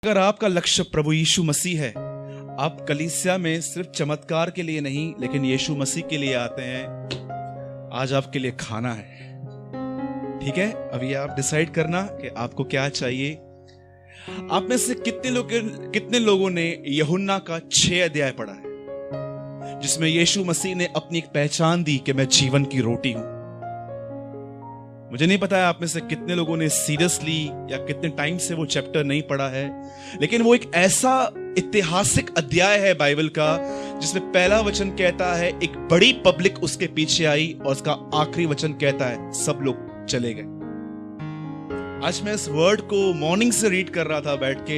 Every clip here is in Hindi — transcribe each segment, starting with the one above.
अगर आपका लक्ष्य प्रभु यीशु मसीह है, आप कलीसिया में सिर्फ चमत्कार के लिए नहीं लेकिन यीशु मसीह के लिए आते हैं। आज आपके लिए खाना है, ठीक है। अभी आप डिसाइड करना कि आपको क्या चाहिए। आप में से कितने लोगों ने यूहन्ना का 6 अध्याय पढ़ा है, जिसमें यीशु मसीह ने अपनी एक पहचान दी कि मैं जीवन की रोटी हूं। मुझे नहीं पता है आप में से कितने लोगों ने सीरियसली या कितने टाइम से वो चैप्टर नहीं पढ़ा है, लेकिन वो एक ऐसा ऐतिहासिक अध्याय है बाइबल का जिसमें पहला वचन कहता है एक बड़ी पब्लिक उसके पीछे आई, और उसका आखिरी वचन कहता है सब लोग चले गए। आज मैं इस वर्ड को मॉर्निंग से रीड कर रहा था बैठ के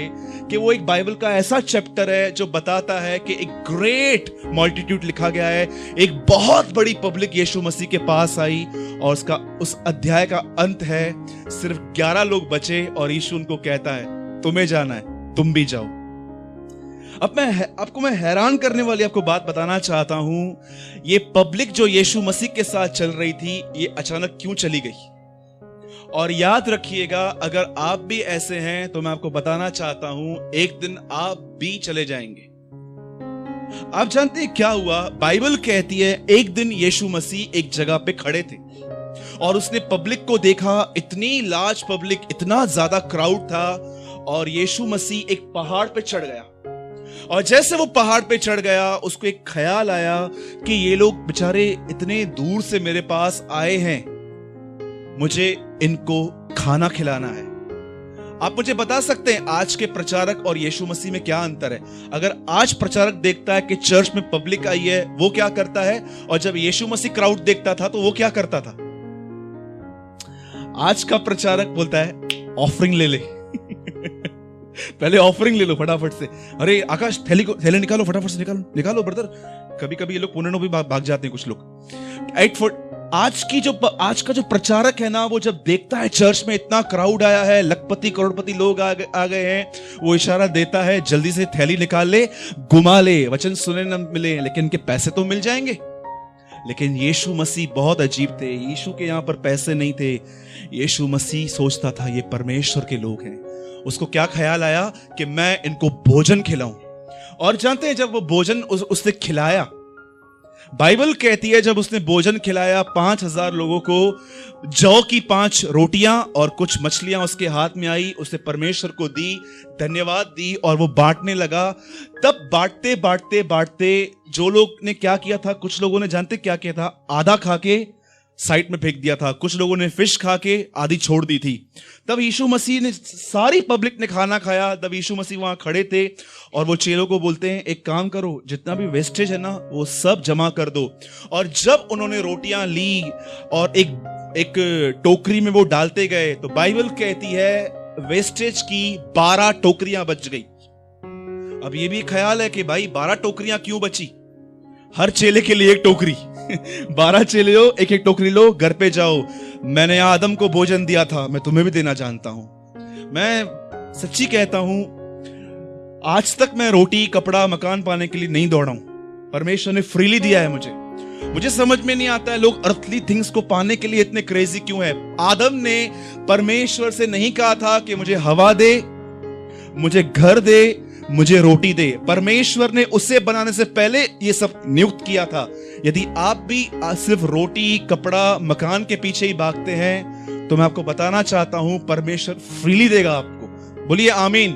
कि वो एक बाइबल का ऐसा चैप्टर है जो बताता है कि एक ग्रेट मल्टीट्यूड लिखा गया है, एक बहुत बड़ी पब्लिक यीशु मसीह के पास आई, और उस अध्याय का अंत है सिर्फ 11 लोग बचे और यीशु उनको कहता है तुम्हें जाना है, तुम भी जाओ। अब आपको मैं हैरान करने वाली आपको बात बताना चाहता हूं। ये पब्लिक जो यीशु मसीह के साथ चल रही थी, ये अचानक क्यों चली गई? और याद रखिएगा, अगर आप भी ऐसे हैं तो मैं आपको बताना चाहता हूं, एक दिन आप भी चले जाएंगे। आप जानते हैं क्या हुआ? बाइबल कहती है एक दिन यीशु मसीह एक जगह पे खड़े थे और उसने पब्लिक को देखा, इतनी लार्ज पब्लिक, इतना ज्यादा क्राउड था, और यीशु मसीह एक पहाड़ पे चढ़ गया। और जैसे वो पहाड़ पे चढ़ गया, उसको एक ख्याल आया कि ये लोग बेचारे इतने दूर से मेरे पास आए हैं, मुझे इनको खाना खिलाना है। आप मुझे बता सकते हैं आज के प्रचारक और यीशु मसीह में क्या अंतर है? अगर आज प्रचारक देखता है कि चर्च में पब्लिक आई है, वो क्या करता है? और जब यीशु मसीह क्राउड देखता था तो वो क्या करता था? आज का प्रचारक बोलता है ऑफरिंग ले ले पहले ऑफरिंग ले लो फटाफट से। अरे आकाश थैले निकालो, फटाफट से निकालो ब्रदर। कभी कभी ये लोग पुणे भी भाग जाते हैं कुछ लोग। आज का जो प्रचारक है ना, वो जब देखता है चर्च में इतना क्राउड आया है, लखपति करोड़पति लोग आ गए हैं, वो इशारा देता है जल्दी से थैली निकाल ले, घुमा ले, वचन सुने न मिले लेकिन इनके पैसे तो मिल जाएंगे। लेकिन यीशु मसीह बहुत अजीब थे। यीशु के यहां पर पैसे नहीं थे। यीशु मसीह सोचता था ये परमेश्वर के लोग हैं। उसको क्या ख्याल आया कि मैं इनको भोजन खिलाऊं। और जानते हैं जब वो भोजन उसने खिलाया, बाइबल कहती है जब उसने भोजन खिलाया 5000 लोगों को, जौ की 5 रोटियां और कुछ मछलियां उसके हाथ में आई, उसने परमेश्वर को दी, धन्यवाद दी और वो बांटने लगा। तब बांटते बांटते बांटते जो लोग ने क्या किया था, कुछ लोगों ने जानते क्या किया था? आधा खा के साइड में फेंक दिया था, कुछ लोगों ने फिश खा के आधी छोड़ दी थी। तब यीशु मसीह ने, सारी पब्लिक ने खाना खाया। तब यीशु मसीह वहां खड़े थे और वो चेलों को बोलते हैं एक काम करो, जितना भी वेस्टेज है ना वो सब जमा कर दो। और जब उन्होंने रोटियां ली और एक टोकरी में वो डालते गए, तो बाइबल कहती है वेस्टेज की 12 टोकरियां बच गई। अब ये भी ख्याल है कि भाई 12 टोकरियां क्यों बची? हर चेले के लिए एक टोकरी 12 चेले हो, एक एक टोकरी लो, घर पे जाओ। मैंने आदम को भोजन दिया था, मैं तुम्हें भी देना जानता हूं। मैं सच्ची कहता हूं, आज तक मैं रोटी, कपड़ा, मकान पाने के लिए नहीं दौड़ा हूं। परमेश्वर ने फ्रीली दिया है मुझे समझ में नहीं आता है लोग अर्थली थिंग्स को पाने के लिए इतने क्रेजी क्यों है। आदम ने परमेश्वर से नहीं कहा था कि मुझे हवा दे, मुझे घर दे, मुझे रोटी दे। परमेश्वर ने उसे बनाने से पहले ये सब नियुक्त किया था। यदि आप भी सिर्फ रोटी, कपड़ा, मकान के पीछे ही भागते हैं तो मैं आपको बताना चाहता हूं परमेश्वर फ्रीली देगा आपको। बोलिए आमीन।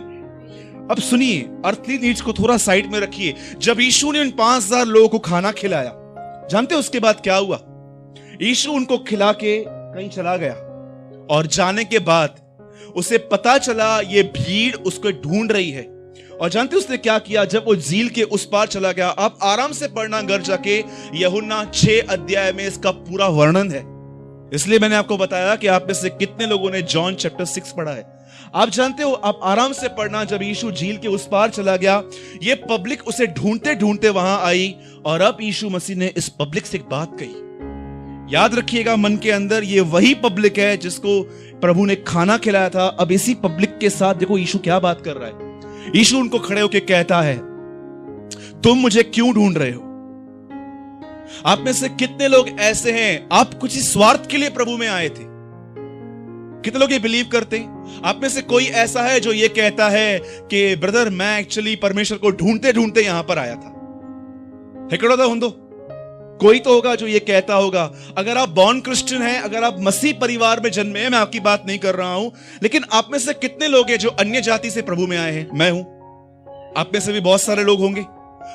अब सुनिए, अर्थली नीड्स को थोड़ा साइड में रखिए। जब यीशु ने उन 5000 लोगों को खाना खिलाया, जानते उसके बाद क्या हुआ? यीशु उनको खिला के कहीं चला गया, और जाने के बाद उसे पता चला ये भीड़ उसको ढूंढ रही है। और जानते उसने क्या किया? जब वो झील के उस पार चला गया, आप आराम से पढ़ना घर जाके, यूहन्ना 6 अध्याय में इसका पूरा वर्णन है। इसलिए मैंने आपको बताया कि आप में से कितने लोगों ने जॉन चैप्टर 6 पढ़ा है। आप जानते हो, आप आराम से पढ़ना, जब यीशु झील के उस पार चला गया, ये पब्लिक उसे ढूंढते ढूंढते वहां आई, और अब यीशु मसीह ने इस पब्लिक से एक बात कही। याद रखिएगा मन के अंदर, ये वही पब्लिक है जिसको प्रभु ने खाना खिलाया था। अब इसी पब्लिक के साथ देखो यीशु क्या बात कर रहा है। यीशु उनको खड़े होकर कहता है तुम मुझे क्यों ढूंढ रहे हो? आप में से कितने लोग ऐसे हैं, आप कुछ ही स्वार्थ के लिए प्रभु में आए थे? कितने लोग ये बिलीव करते हैं? आप में से कोई ऐसा है जो ये कहता है कि ब्रदर मैं एक्चुअली परमेश्वर को ढूंढते ढूंढते यहां पर आया था? हेकड़ो था हुंदो? कोई तो होगा जो ये कहता होगा। अगर आप बॉर्न क्रिश्चियन हैं, अगर आप मसीह परिवार में जन्मे हैं, मैं आपकी बात नहीं कर रहा हूं, लेकिन आप में से कितने लोग हैं जो अन्य जाति से प्रभु में आए हैं? मैं हूं, आप में से भी बहुत सारे लोग होंगे।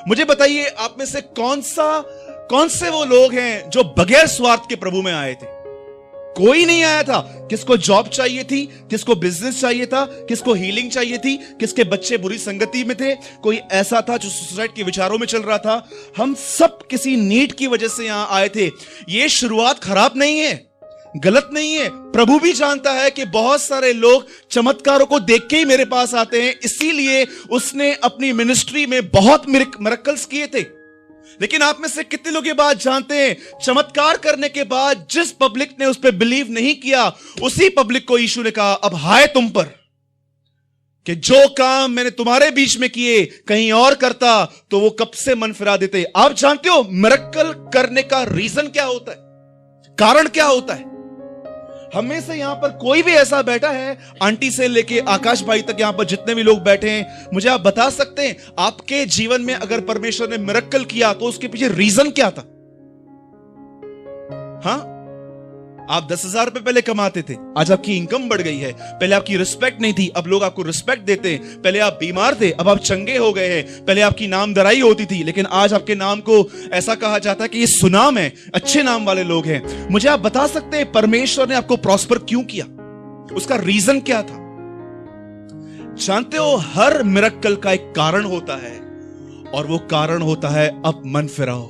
मुझे बताइए, आप में से कौन से वो लोग हैं जो बगैर स्वार्थ के प्रभु में आए थे? कोई नहीं आया था। किसको जॉब चाहिए थी, किसको बिजनेस चाहिए था, किसको हीलिंग चाहिए थी, किसके बच्चे बुरी संगति में थे, कोई ऐसा था जो सुसाइड के विचारों में चल रहा था। हम सब किसी नीड की वजह से यहां आए थे। यह शुरुआत खराब नहीं है, गलत नहीं है। प्रभु भी जानता है कि बहुत सारे लोग चमत्कारों को देख के ही मेरे पास आते हैं, इसीलिए उसने अपनी मिनिस्ट्री में बहुत मिरेकल्स किए थे। लेकिन आप में से कितने लोग ये बात जानते हैं, चमत्कार करने के बाद जिस पब्लिक ने उस पर बिलीव नहीं किया, उसी पब्लिक को यीशु ने कहा अब हाय तुम पर, कि जो काम मैंने तुम्हारे बीच में किए कहीं और करता तो वो कब से मन फिरा देते। आप जानते हो मिरेकल करने का रीजन क्या होता है, कारण क्या होता है? हमें से यहां पर कोई भी ऐसा बैठा है, आंटी से लेके आकाश भाई तक, यहां पर जितने भी लोग बैठे हैं, मुझे आप बता सकते हैं आपके जीवन में अगर परमेश्वर ने मिरेकल किया तो उसके पीछे रीजन क्या था? हाँ, आप 10,000 रुपए पहले कमाते थे, आज आपकी इनकम बढ़ गई है। पहले आपकी रिस्पेक्ट नहीं थी, अब लोग आपको रिस्पेक्ट देते हैं। पहले आप बीमार थे, अब आप चंगे हो गए हैं। पहले आपकी नामधराई होती थी, लेकिन आज आपके नाम को ऐसा कहा जाता है कि ये सुनाम है, अच्छे नाम वाले लोग हैं। मुझे आप बता सकते हैं परमेश्वर ने आपको प्रॉस्पर क्यों किया? उसका रीजन क्या था? जानते हो, हर मिरेकल का एक कारण होता है, और वो कारण होता है अब मन फिराओ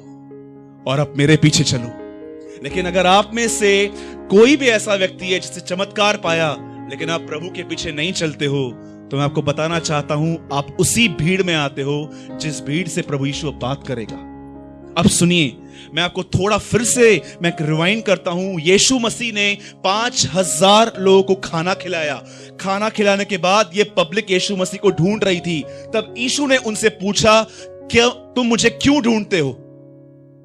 और अब मेरे पीछे चलो। लेकिन अगर आप में से कोई भी ऐसा व्यक्ति है जिससे चमत्कार पाया, लेकिन आप प्रभु के पीछे नहीं चलते हो, तो मैं आपको बताना चाहता हूं आप उसी भीड़ में आते हो जिस भीड़ से प्रभु यीशु बात करेगा। अब सुनिए, मैं आपको थोड़ा फिर से मैं रिवाइंड करता हूं। यीशु मसीह ने 5,000 लोगों को खाना खिलाया। खाना खिलाने के बाद ये पब्लिक यीशु मसीह को ढूंढ रही थी। तब यीशु ने उनसे पूछा, क्या तुम मुझे क्यों ढूंढते हो?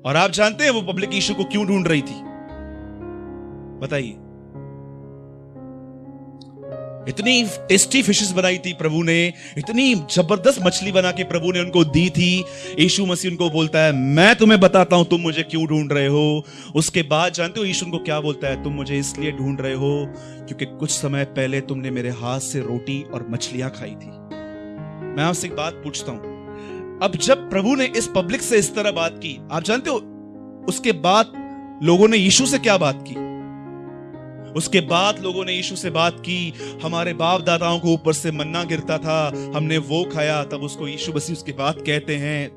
और आप जानते हैं वो पब्लिक यीशु को क्यों ढूंढ रही थी? बताइए। इतनी टेस्टी फिशेस बनाई थी प्रभु ने, इतनी जबरदस्त मछली बना के प्रभु ने उनको दी थी। यीशु मसीह उनको बोलता है, मैं तुम्हें बताता हूं तुम मुझे क्यों ढूंढ रहे हो। उसके बाद जानते हो यीशु उनको क्या बोलता है? तुम मुझे इसलिए ढूंढ रहे हो क्योंकि कुछ समय पहले तुमने मेरे हाथ से रोटी और मछलियां खाई थी। मैं आपसे एक बात पूछता हूं, अब जब प्रभु ने इस पब्लिक से इस तरह बात की, आप जानते हो उसके बाद लोगों ने यीशु से क्या बात की? उसके बाद लोगों ने यीशु से बात की, हमारे बाप दादाओं को ऊपर से मन्ना गिरता था, हमने वो खाया। तब उसको यीशु मसीह उसके बाद कहते हैं,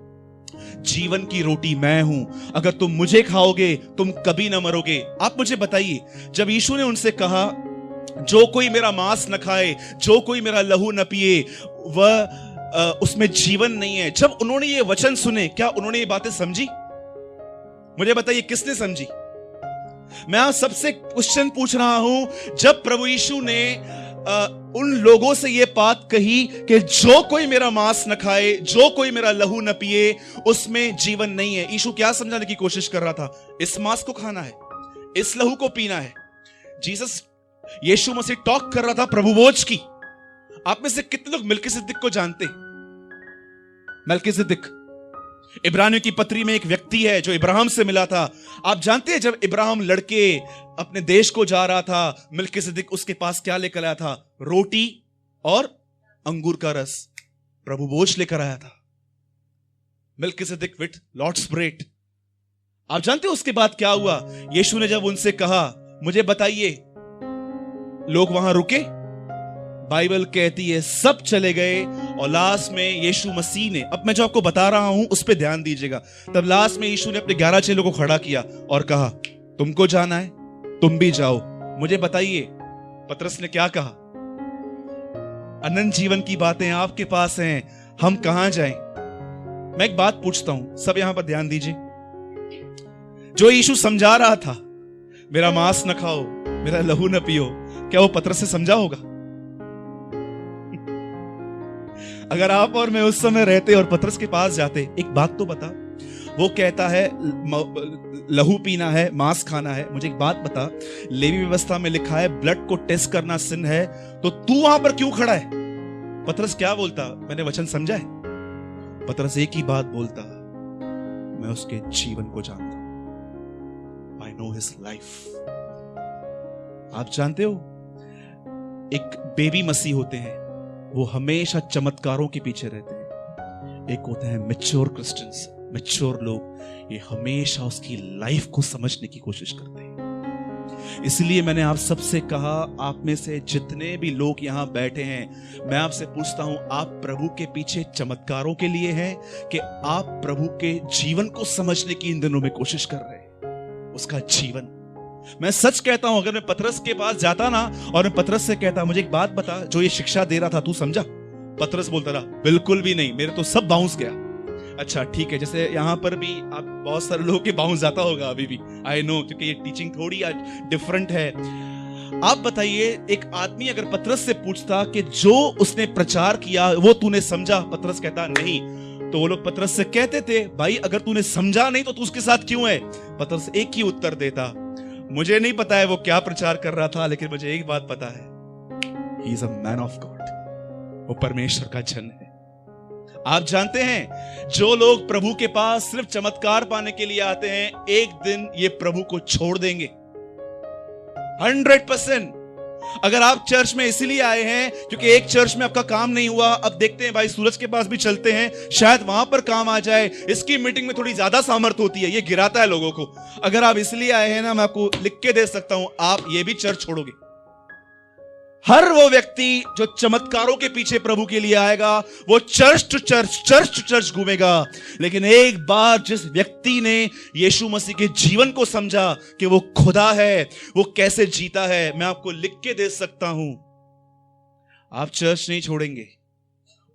जीवन की रोटी मैं हूं, अगर तुम मुझे खाओगे तुम कभी ना मरोगे। आप मुझे बताइए, जब यीशु ने उनसे कहा जो कोई मेरा मांस न खाए, जो कोई मेरा लहू न पिए, वह उसमें जीवन नहीं है। जब उन्होंने ये वचन सुने, क्या उन्होंने ये बातें समझी? मुझे बताइए, किसने समझी? मैं आप सबसे क्वेश्चन पूछ रहा हूं। जब प्रभु यीशु ने उन लोगों से ये बात कही कि जो कोई मेरा मांस न खाए, जो कोई मेरा लहू न पिए, उसमें जीवन नहीं है, यीशु क्या समझाने की कोशिश कर रहा था? इस मांस को खाना है, इस लहू को पीना है। यीशु मसीह टॉक कर रहा था प्रभु भोज की। आप में से कितने लोग मलकीसिदक को जानते हैं? मलकीसिदक इब्रानियों की पत्री में एक व्यक्ति है जो इब्राहिम से मिला था। आप जानते हैं जब इब्राहिम लड़के अपने देश को जा रहा था, मलकीसिदक उसके पास क्या लेकर आया था? रोटी और अंगूर का रस, प्रभु भोज लेकर आया था। मलकीसिदक विद लॉर्ड्स ब्रेड। आप जानते हो उसके बाद क्या हुआ? यीशु ने जब उनसे कहा, मुझे बताइए, लोग वहां रुके? बाइबल कहती है सब चले गए, और लास्ट में यीशु मसीह ने, अब मैं जो आपको बता रहा हूं उस पर ध्यान दीजिएगा, तब लास्ट में यीशु ने अपने 11 चेलों को खड़ा किया और कहा, तुमको जाना है तुम भी जाओ। मुझे बताइए पतरस ने क्या कहा? अनंत जीवन की बातें आपके पास हैं, हम कहां जाएं? मैं एक बात पूछता हूं, सब यहां पर ध्यान दीजिए। जो यीशु समझा रहा था, मेरा मांस न खाओ, मेरा लहू न पियो, क्या वो पतरस से समझा होगा? अगर आप और मैं उस समय रहते और पतरस के पास जाते, एक बात तो बता, वो कहता है लहू पीना है, मांस खाना है। मुझे एक बात बता, लेवी व्यवस्था में लिखा है ब्लड को टेस्ट करना सिन है, तो तू वहां पर क्यों खड़ा है? पतरस क्या बोलता? मैंने वचन समझा है। पतरस एक ही बात बोलता, मैं उसके जीवन को जानता हूं। I know his life. आप जानते हो, एक बेबी मसीह होते हैं, वो हमेशा चमत्कारों के पीछे रहते हैं। एक होते हैं मैच्योर क्रिश्चियंस, मैच्योर लोग, ये हमेशा उसकी लाइफ को समझने की कोशिश करते हैं। इसलिए मैंने आप सबसे कहा, आप में से जितने भी लोग यहां बैठे हैं, मैं आपसे पूछता हूं, आप प्रभु के पीछे चमत्कारों के लिए हैं कि आप प्रभु के जीवन को समझने की इन दिनों में कोशिश कर रहे हैं? उसका जीवन, मैं सच कहता हूं, अगर मैं पतरस के पास जाता ना और मैं पतरस से कहता, मुझे एक बात बता, जो ये शिक्षा दे रहा था तू समझा? पतरस बोलता रहा, बिल्कुल भी नहीं, मेरे तो सब बाउंस गया। अच्छा ठीक है, जैसे यहां पर भी आप बहुत सारे लोगों के बाउंस जाता होगा अभी भी, आई नो, क्योंकि ये टीचिंग थोड़ी डिफरेंट है। आप बताइए, एक आदमी अगर पतरस से पूछता कि जो उसने प्रचार किया वो तूने समझा? पतरस कहता नहीं, तो वो लोग पतरस से कहते थे, भाई अगर तूने समझा नहीं तो तू उसके साथ क्यों है? पतरस एक ही उत्तर देता, मुझे नहीं पता है वो क्या प्रचार कर रहा था, लेकिन मुझे एक बात पता है, he is a man of God, वो परमेश्वर का जन है। आप जानते हैं, जो लोग प्रभु के पास सिर्फ चमत्कार पाने के लिए आते हैं, एक दिन ये प्रभु को छोड़ देंगे 100%। अगर आप चर्च में इसीलिए आए हैं क्योंकि एक चर्च में आपका काम नहीं हुआ, अब देखते हैं भाई सूरज के पास भी चलते हैं, शायद वहां पर काम आ जाए, इसकी मीटिंग में थोड़ी ज्यादा सामर्थ्य होती है, ये गिराता है लोगों को। अगर आप इसलिए आए हैं ना, मैं आपको लिख के दे सकता हूं, आप ये भी चर्च छोड़ोगे। हर वो व्यक्ति जो चमत्कारों के पीछे प्रभु के लिए आएगा, वो चर्च टू चर्च घूमेगा। लेकिन एक बार जिस व्यक्ति ने यीशु मसीह के जीवन को समझा कि वो खुदा है, वो कैसे जीता है, मैं आपको लिख के दे सकता हूं, आप चर्च नहीं छोड़ेंगे,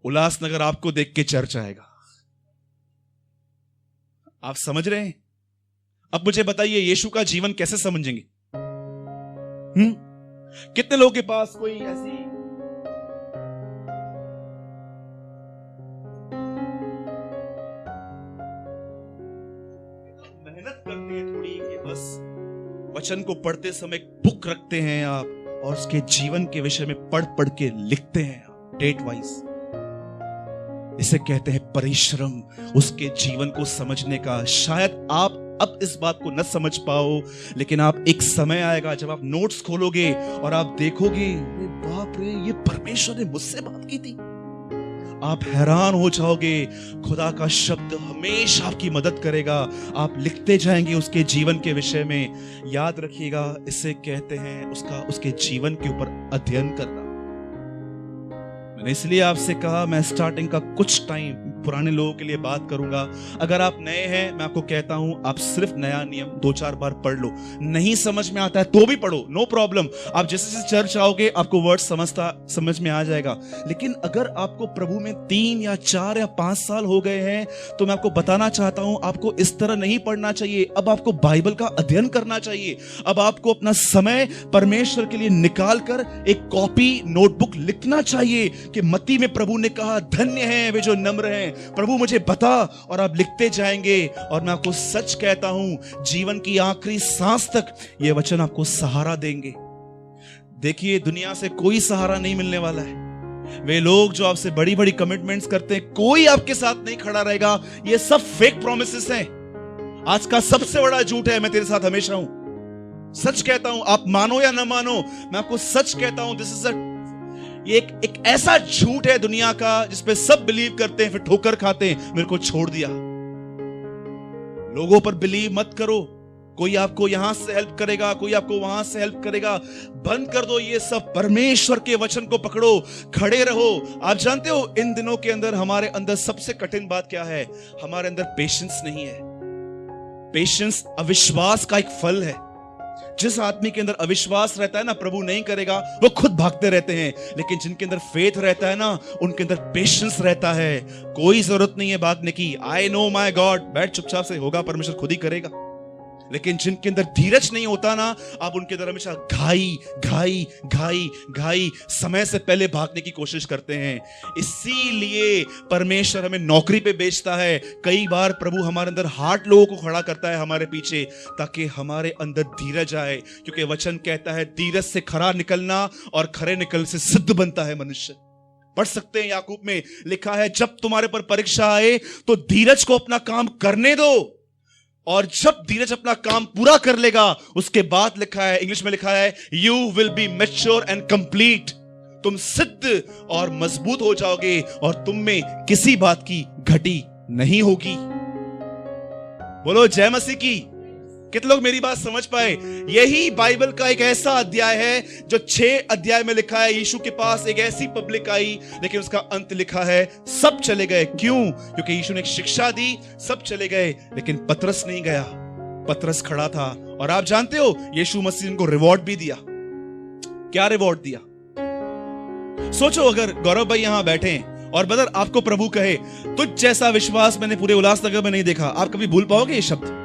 उल्लासनगर आपको देख के चर्च आएगा। आप समझ रहे हैं? अब मुझे बताइए, यीशु का जीवन कैसे समझेंगे? कितने लोगों के पास कोई ऐसी मेहनत करते हैं थोड़ी कि बस वचन को पढ़ते समय बुक रखते हैं आप और उसके जीवन के विषय में पढ़ पढ़ के लिखते हैं आप डेट वाइज? इसे कहते हैं परिश्रम, उसके जीवन को समझने का। शायद आप अब इस बात को न समझ पाओ, लेकिन आप एक समय आएगा जब आप नोट्स खोलोगे और आप देखोगे, बाप रे, ये परमेश्वर ने मुझसे बात की थी। आप हैरान हो जाओगे। खुदा का शब्द हमेशा आपकी मदद करेगा, आप लिखते जाएंगे उसके जीवन के विषय में। याद रखिएगा, इसे कहते हैं उसके जीवन के ऊपर अध्ययन करना। मैंने इसलिए आपसे कहा, मैं स्टार्टिंग का कुछ टाइम पुराने लोगों के लिए बात करूंगा। अगर आप नए हैं, मैं आपको कहता हूं, आप सिर्फ नया नियम 2-4 बार पढ़ लो। नहीं समझ में आता है तो भी पढ़ो, नो प्रॉब्लम। आप जैसे जैसे चर्च आओगे आपको वर्ड समझ में आ जाएगा। लेकिन अगर आपको प्रभु में 3 या 4 या 5 साल हो गए हैं, तो मैं आपको बताना चाहता हूं, आपको इस तरह नहीं पढ़ना चाहिए। अब आपको बाइबल का अध्ययन करना चाहिए। अब आपको अपना समय परमेश्वर के लिए निकाल कर एक कॉपी, नोटबुक लिखना चाहिए कि मत्ती में प्रभु ने कहा, धन्य हैं वे जो नम्र हैं, प्रभु मुझे बता, और आप लिखते जाएंगे। और मैं आपको सच कहता हूं, जीवन की आखिरी सांस तक ये वचन आपको सहारा देंगे। देखिए, दुनिया से कोई सहारा नहीं मिलने वाला है। वे लोग जो आपसे बड़ी बड़ी कमिटमेंट्स करते हैं, कोई आपके साथ नहीं खड़ा रहेगा। ये सब फेक प्रोमिसेस हैं। आज का सबसे बड़ा झूठ है, मैं तेरे साथ हमेशा हूं। सच कहता हूं, आप मानो या ना मानो, मैं आपको सच कहता हूं, दिस इज ये एक ऐसा झूठ है दुनिया का जिसपे सब बिलीव करते हैं, फिर ठोकर खाते हैं। मेरे को छोड़ दिया। लोगों पर बिलीव मत करो। कोई आपको यहां से हेल्प करेगा, कोई आपको वहां से हेल्प करेगा, बंद कर दो ये सब। परमेश्वर के वचन को पकड़ो, खड़े रहो। आप जानते हो, इन दिनों के अंदर हमारे अंदर सबसे कठिन बात क्या है? हमारे अंदर पेशेंस नहीं है। पेशेंस अविश्वास का एक फल है। जिस आदमी के अंदर अविश्वास रहता है ना, प्रभु नहीं करेगा, वो खुद भागते रहते हैं। लेकिन जिनके अंदर फेथ रहता है ना, उनके अंदर पेशेंस रहता है। कोई जरूरत नहीं है भागने की। आई नो माय गॉड, बैठ चुपचाप से, होगा परमेश्वर खुद ही करेगा। लेकिन जिनके अंदर धीरज नहीं होता ना, आप उनके अंदर हमेशा घाई घाई घाई घाई, समय से पहले भागने की कोशिश करते हैं। इसीलिए परमेश्वर हमें नौकरी पे बेचता है। कई बार प्रभु हमारे अंदर हार्ट लोगों को खड़ा करता है हमारे पीछे, ताकि हमारे अंदर धीरज आए। क्योंकि वचन कहता है धीरज से खरा निकलना और खरे निकल से सिद्ध बनता है मनुष्य। पढ़ सकते हैं याकूब में लिखा है, जब तुम्हारे पर परीक्षा आए तो धीरज को अपना काम करने दो, और जब धीरज अपना काम पूरा कर लेगा उसके बाद लिखा है, इंग्लिश में लिखा है, you will be mature and complete. तुम सिद्ध और मजबूत हो जाओगे और तुम में किसी बात की घटी नहीं होगी। बोलो जय मसीह की। कितने लोग मेरी बात समझ पाए? यही बाइबल का एक ऐसा अध्याय है जो 6 अध्याय में लिखा है, यीशु के पास एक ऐसी पब्लिक आई, लेकिन उसका अंत लिखा है सब चले गए। क्यों? क्योंकि यीशु ने एक शिक्षा दी, सब चले गए, लेकिन पतरस नहीं गया। पतरस खड़ा था, और आप जानते हो यीशु मसीह ने उनको रिवॉर्ड भी दिया। क्या रिवॉर्ड दिया? सोचो, अगर गौरव भाई यहां बैठे हैं और ब्रदर आपको प्रभु कहे तुझ जैसा विश्वास मैंने पूरे उल्लासनगर में नहीं देखा, आप कभी भूल पाओगे ये शब्द?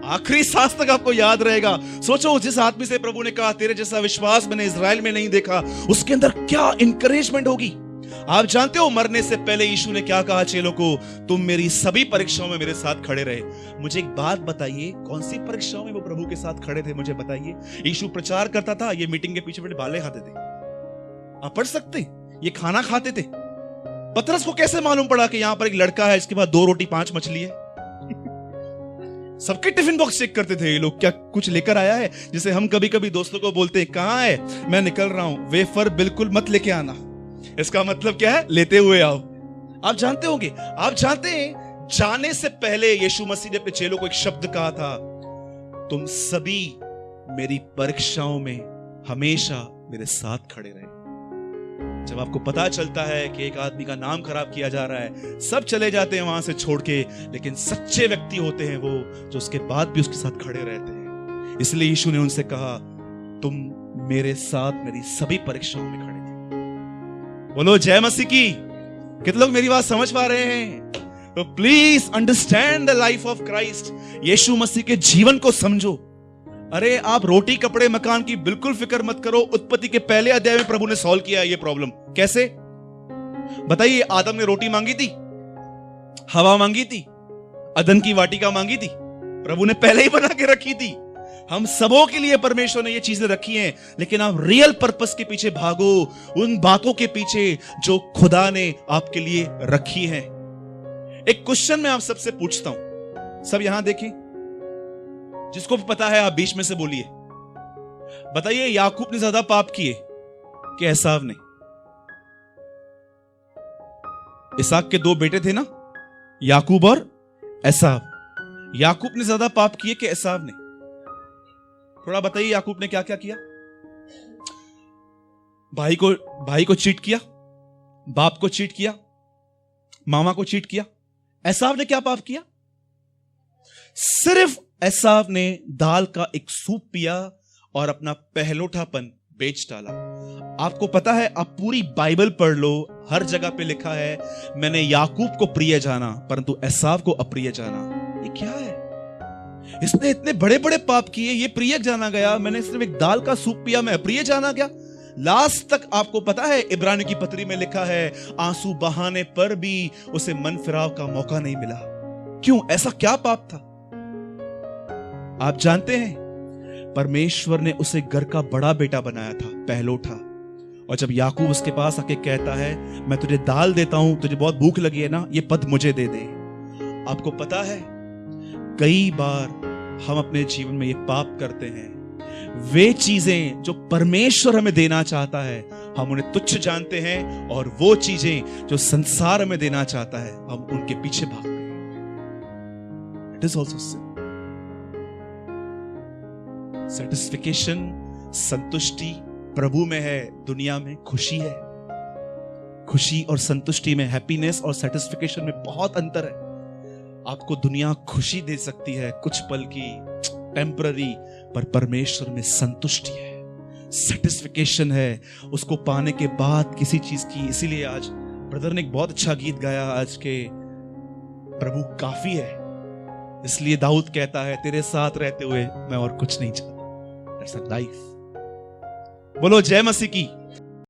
आखिरी सांस तक आपको याद रहेगा। सोचो, जिस आदमी से प्रभु ने कहा तेरे जैसा विश्वास मैंने इजराइल में नहीं देखा, उसके अंदर क्या इंकरेजमेंट होगी। आप जानते हो मरने से पहले यीशु ने क्या कहा चेलों को? तुम मेरी सभी परीक्षाओं में मेरे साथ खड़े रहे। मुझे एक बात बताइए, कौन सी परीक्षाओं में वो प्रभु के साथ खड़े थे? मुझे बताइए। यीशु प्रचार करता था, ये मीटिंग के पीछे बैठे बाले खाते थे। आप पढ़ सकते, ये खाना खाते थे। पतरस को कैसे मालूम पड़ा कि यहां पर एक लड़का है, इसके बाद 2 रोटी 5 मछली है? सबके टिफिन बॉक्स चेक करते थे ये लोग, क्या कुछ लेकर आया है। जैसे हम कभी कभी दोस्तों को बोलते हैं कहां है, मैं निकल रहा हूं, वेफर बिल्कुल मत लेके आना। इसका मतलब क्या है? लेते हुए आओ। आप जानते होंगे, आप जानते हैं जाने से पहले यीशु मसीह ने अपने चेलों को एक शब्द कहा था, तुम सभी मेरी परीक्षाओं में हमेशा मेरे साथ खड़े रहे। जब आपको पता चलता है कि एक आदमी का नाम खराब किया जा रहा है, सब चले जाते हैं वहां से छोड़ के, लेकिन सच्चे व्यक्ति होते हैं वो जो उसके बाद भी उसके साथ खड़े रहते हैं। इसलिए यीशु ने उनसे कहा, तुम मेरे साथ मेरी सभी परीक्षाओं में खड़े थे। बोलो जय मसीह की। कितने लोग मेरी बात समझ पा रहे हैं? तो please understand the life of Christ. Yeshu Masih के जीवन को समझो। अरे आप रोटी कपड़े मकान की बिल्कुल फिक्र मत करो। उत्पत्ति के पहले अध्याय में प्रभु ने सॉल्व किया ये प्रॉब्लम। कैसे बताइए? आदम ने रोटी मांगी थी, हवा मांगी थी, अदन की वाटिका मांगी थी, प्रभु ने पहले ही बना के रखी थी। हम सबों के लिए परमेश्वर ने ये चीजें रखी हैं, लेकिन आप रियल पर्पस के पीछे भागो, उन बातों के पीछे जो खुदा ने आपके लिए रखी हैं। एक क्वेश्चन मैं आप सबसे पूछता हूं, सब यहां देखिए, जिसको भी पता है आप बीच में से बोलिए। बताइए, याकूब ने ज्यादा पाप किए कि एसाव ने? इसहाक के 2 बेटे थे ना, याकूब और एसाव। याकूब ने ज्यादा पाप किए कि एसाव ने? थोड़ा बताइए, याकूब ने क्या क्या किया? भाई को चीट किया, बाप को चीट किया, मामा को चीट किया। एसाव ने क्या पाप किया? सिर्फ एसाव ने दाल का एक सूप पिया और अपना पहलोठापन बेच डाला। आपको पता है, आप पूरी बाइबल पढ़ लो, हर जगह पे लिखा है मैंने याकूब को प्रिय जाना परंतु एसाव को अप्रिय जाना। ये क्या है? इसने इतने बड़े बड़े पाप किए, ये प्रिय जाना गया। मैंने सिर्फ एक दाल का सूप पिया, मैं अप्रिय जाना गया। लास्ट तक आपको पता है इब्रानी की पत्री में लिखा है आंसू बहाने पर भी उसे मन फिराव का मौका नहीं मिला। क्यों? ऐसा क्या पाप था? आप जानते हैं परमेश्वर ने उसे घर का बड़ा बेटा बनाया था, पहलोठा। और जब याकूब उसके पास आके कहता है मैं तुझे दाल देता हूं, तुझे बहुत भूख लगी है ना, ये पद मुझे दे दे। आपको पता है कई बार हम अपने जीवन में ये पाप करते हैं, वे चीजें जो परमेश्वर हमें देना चाहता है हम उन्हें तुच्छ जानते हैं, और वो चीजें जो संसार हमें देना चाहता है हम उनके पीछे भागते हैं। It is also sin. Satisfaction, संतुष्टि प्रभु में है, दुनिया में खुशी है। खुशी और संतुष्टि में, हैप्पीनेस और सेटिस्फिकेशन में बहुत अंतर है। आपको दुनिया खुशी दे सकती है कुछ पल की, टेम्पररी, पर परमेश्वर में संतुष्टि है, सेटिस्फिकेशन है उसको पाने के बाद किसी चीज की। इसीलिए आज ब्रदर ने एक बहुत अच्छा गीत गाया आज के, प्रभु काफी है। इसलिए दाऊद कहता है, तेरे साथ रहते हुए मैं और कुछ नहीं चाहता। That's a life. बोलो जय मसीह की।